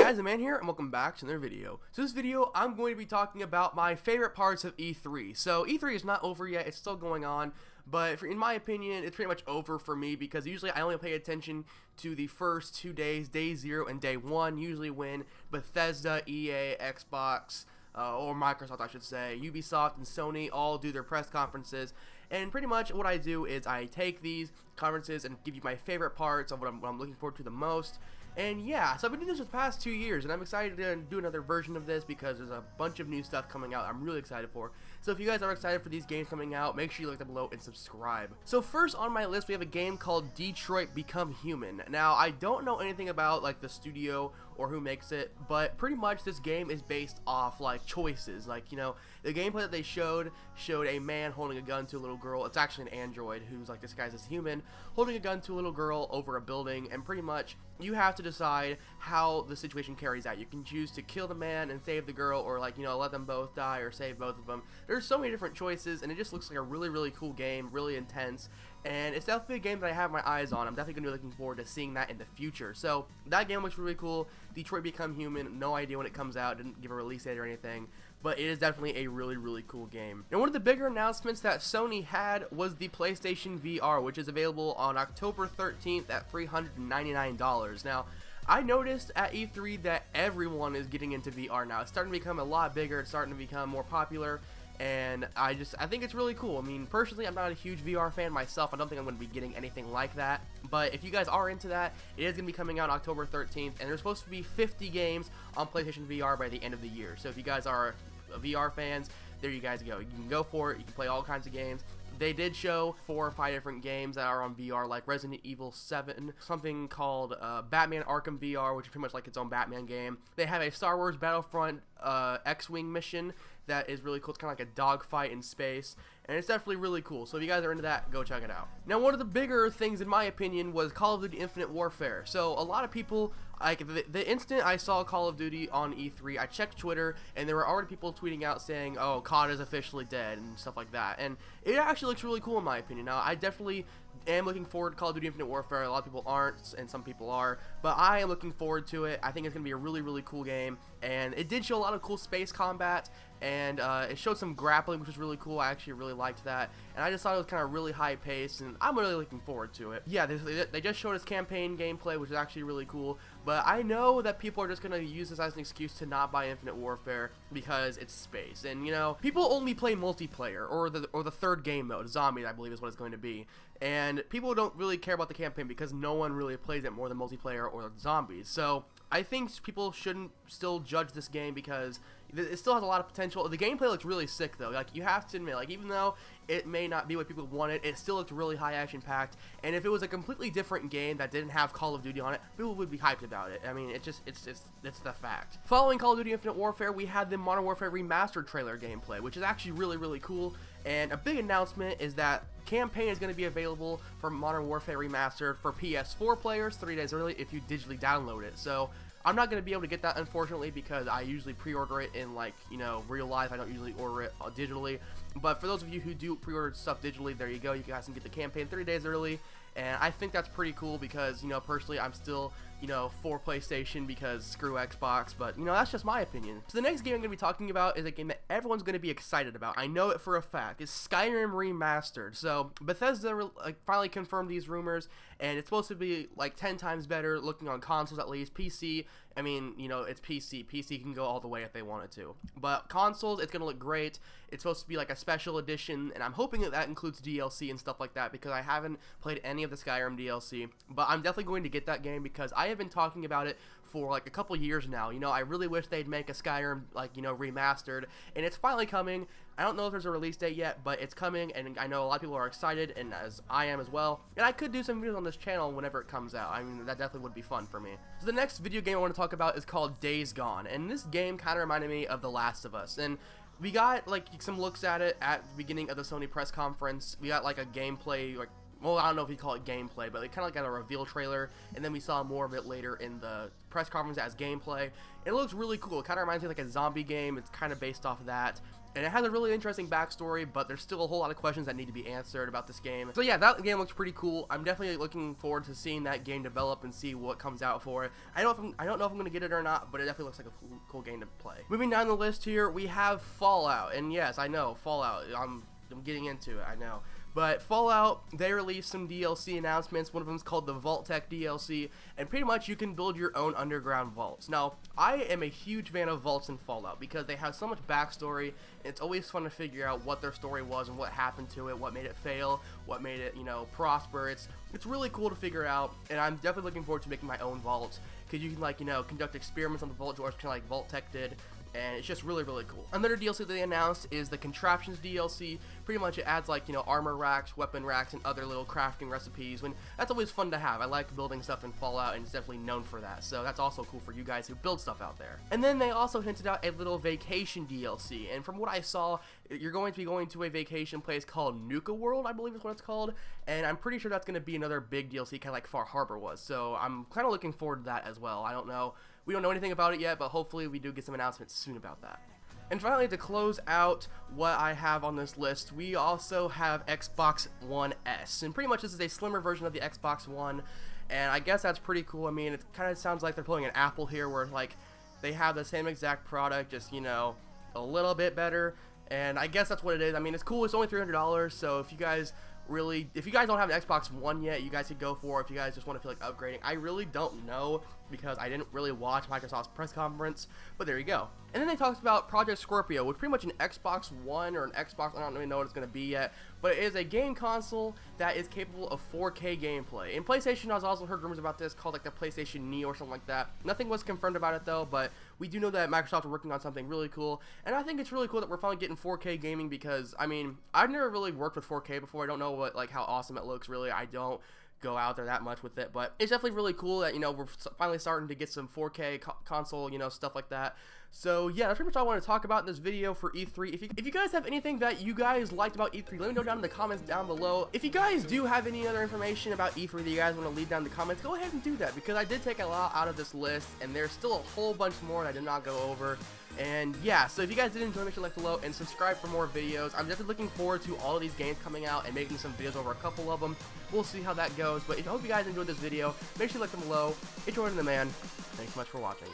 guys, DanTehMan here, and welcome back to another video. So this video, I'm going to be talking about my favorite parts of E3. So E3 is not over yet, it's still going on, but in my opinion, it's pretty much over for me because usually I only pay attention to the first 2 days, day 0 and day 1, usually when Bethesda, EA, Xbox, or Microsoft I should say, Ubisoft and Sony all do their press conferences. And pretty much what I do is I take these conferences and give you my favorite parts of what I'm looking forward to the most. And yeah, so I've been doing this for the past 2 years, and I'm excited to do another version of this because there's a bunch of new stuff coming out I'm really excited for. So if you guys are excited for these games coming out, make sure you like them below and subscribe. So first on my list, we have a game called Detroit Become Human. Now, I don't know anything about like the studio or who makes it, but pretty much this game is based off like choices. Like, you know, the gameplay that they showed a man holding a gun to a little girl. It's actually an android who's like disguised as human, holding a gun to a little girl over a building, and pretty much you have to decide how the situation carries out. You can choose to kill the man and save the girl, or like, you know, let them both die or save both of them. There's so many different choices, and it just looks like a really cool game, really intense, and it's definitely a game that I have my eyes on. I'm definitely going to be looking forward to seeing that in the future. So that game looks really cool. Detroit Become Human, no idea when it comes out, didn't give a release date or anything, but it is definitely a really cool game. And one of the bigger announcements that Sony had was the PlayStation VR, which is available on October 13th at $399. Now, I noticed at E3 that everyone is getting into VR now. It's starting to become a lot bigger, it's starting to become more popular, and I think it's really cool. I mean, personally, I'm not a huge VR fan myself. I don't think I'm going to be getting anything like that, but if you guys are into that, it is going to be coming out October 13th, and there's supposed to be 50 games on PlayStation VR by the end of the year. So if you guys are VR fans, there you guys go. You can go for it. You can play all kinds of games. They did show 4 or 5 different games that are on VR, like Resident Evil 7, something called Batman Arkham VR, which is pretty much like its own Batman game. They have a Star Wars Battlefront X-Wing mission that is really cool. It's kind of like a dogfight in space, and it's definitely really cool. So if you guys are into that, go check it out. Now, one of the bigger things, in my opinion, was Call of Duty Infinite Warfare. So a lot of people, like the instant I saw Call of Duty on E3, I checked Twitter, and there were already people tweeting out saying, oh, COD is officially dead, and stuff like that. And it actually looks really cool in my opinion. Now, I definitely am looking forward to Call of Duty Infinite Warfare. A lot of people aren't, and some people are, but I am looking forward to it. I think it's going to be a really cool game, and it did show a lot of cool space combat, and it showed some grappling, which was really cool. I actually really liked that, and I just thought it was kind of really high paced, and I'm really looking forward to it. Yeah, they just showed us campaign gameplay, which is actually really cool, but I know that people are just going to use this as an excuse to not buy Infinite Warfare because it's space, and you know, people only play multiplayer, or the third game mode, Zombies I believe is what it's going to be, and people don't really care about the campaign because no one really plays it more than multiplayer or Zombies. So I think people shouldn't still judge this game because it still has a lot of potential. The gameplay looks really sick though. Like, you have to admit, like, even though it may not be what people wanted, it still looked really high action packed. And if it was a completely different game that didn't have Call of Duty on it, people would be hyped about it. I mean, it's the fact. Following Call of Duty Infinite Warfare, we had the Modern Warfare Remastered trailer gameplay, which is actually really cool. And a big announcement is that campaign is going to be available for Modern Warfare Remastered for PS4 players 3 days early if you digitally download it. So I'm not going to be able to get that, unfortunately, because I usually pre-order it in, like, you know, real life. I don't usually order it digitally. But for those of you who do pre-order stuff digitally, there you go. You guys can get the campaign 3 days early. And I think that's pretty cool because, you know, personally, I'm still, you know, for PlayStation because screw Xbox. But, you know, that's just my opinion. So the next game I'm going to be talking about is a game that everyone's going to be excited about. I know it for a fact. It's Skyrim Remastered. So Bethesda finally confirmed these rumors, and it's supposed to be like 10 times better looking on consoles at least. PC, I mean, you know, it's PC. PC can go all the way if they wanted to. But consoles, it's going to look great. It's supposed to be like a special edition, and I'm hoping that includes DLC and stuff like that because I haven't played any of the Skyrim DLC. But I'm definitely going to get that game because I have been talking about it for like a couple years now. You know, I really wish they'd make a Skyrim, like, you know, remastered, and it's finally coming. I don't know if there's a release date yet, but it's coming, and I know a lot of people are excited, and as I am as well. And I could do some videos on this channel whenever it comes out. I mean, that definitely would be fun for me. So the next video game I want to talk about is called Days Gone, and this game kind of reminded me of The Last of Us. And we got like some looks at it at the beginning of the Sony press conference. We got like a gameplay, like well, I don't know if you call it gameplay, but they kind of like got a reveal trailer, and then we saw more of it later in the press conference as gameplay. It looks really cool. It kind of reminds me of like a zombie game. It's kind of based off of that. And it has a really interesting backstory, but there's still a whole lot of questions that need to be answered about this game. So yeah, that game looks pretty cool. I'm definitely looking forward to seeing that game develop and see what comes out for it. I don't know if I'm going to get it or not, but it definitely looks like a cool game to play. Moving down the list here, we have Fallout. And yes, I know, Fallout. I'm getting into it, I know. But Fallout, they released some DLC announcements. One of them is called the Vault Tech DLC, and pretty much you can build your own underground vaults. Now, I am a huge fan of vaults in Fallout because they have so much backstory, and it's always fun to figure out what their story was and what happened to it, what made it fail, what made it, prosper. It's really cool to figure out, and I'm definitely looking forward to making my own vaults because you can, conduct experiments on the vault doors, kind of like Vault Tech did. And it's just really, really cool. Another DLC that they announced is the Contraptions DLC. Pretty much it adds armor racks, weapon racks, and other little crafting recipes. When that's always fun to have. I like building stuff in Fallout, and it's definitely known for that. So that's also cool for you guys who build stuff out there. And then they also hinted out a little vacation DLC. And from what I saw, you're going to be going to a vacation place called Nuka World, I believe is what it's called. And I'm pretty sure that's going to be another big DLC, kind of like Far Harbor was. So I'm kind of looking forward to that as well. I don't know. We don't know anything about it yet, but hopefully we do get some announcements soon about that. And finally, to close out what I have on this list, we also have Xbox One S. And pretty much this is a slimmer version of the Xbox One, and I guess that's pretty cool. I mean, it kind of sounds like they're pulling an Apple here, where they have the same exact product, just a little bit better. And I guess that's what it is. I mean, it's cool. It's only $300, so if you guys don't have an Xbox One yet, you guys could go for it if you guys just want to feel like upgrading. I really don't know because I didn't really watch Microsoft's press conference, but there you go. And then they talked about Project Scorpio, which is pretty much an Xbox One or an Xbox, I don't really know what it's going to be yet, but it is a game console that is capable of 4K gameplay. And PlayStation has also heard rumors about this called the PlayStation Neo or something like that. Nothing was confirmed about it though, but we do know that Microsoft are working on something really cool, and I think it's really cool that we're finally getting 4K gaming because, I mean, I've never really worked with 4K before. I don't know how awesome it looks really. I don't go out there that much with it, but it's definitely really cool that we're finally starting to get some 4K console stuff like that. So yeah, that's pretty much all I want to talk about in this video for E3. If you guys have anything that you guys liked about E3, let me know down in the comments down below. If you guys do have any other information about E3 that you guys want to leave down in the comments, go ahead and do that because I did take a lot out of this list and there's still a whole bunch more that I did not go over. And yeah, so if you guys did enjoy, make sure to like below and subscribe for more videos. I'm definitely looking forward to all of these games coming out and making some videos over a couple of them. We'll see how that goes, but I hope you guys enjoyed this video. Make sure to like them below. It's DanTehMan. Thanks so much for watching.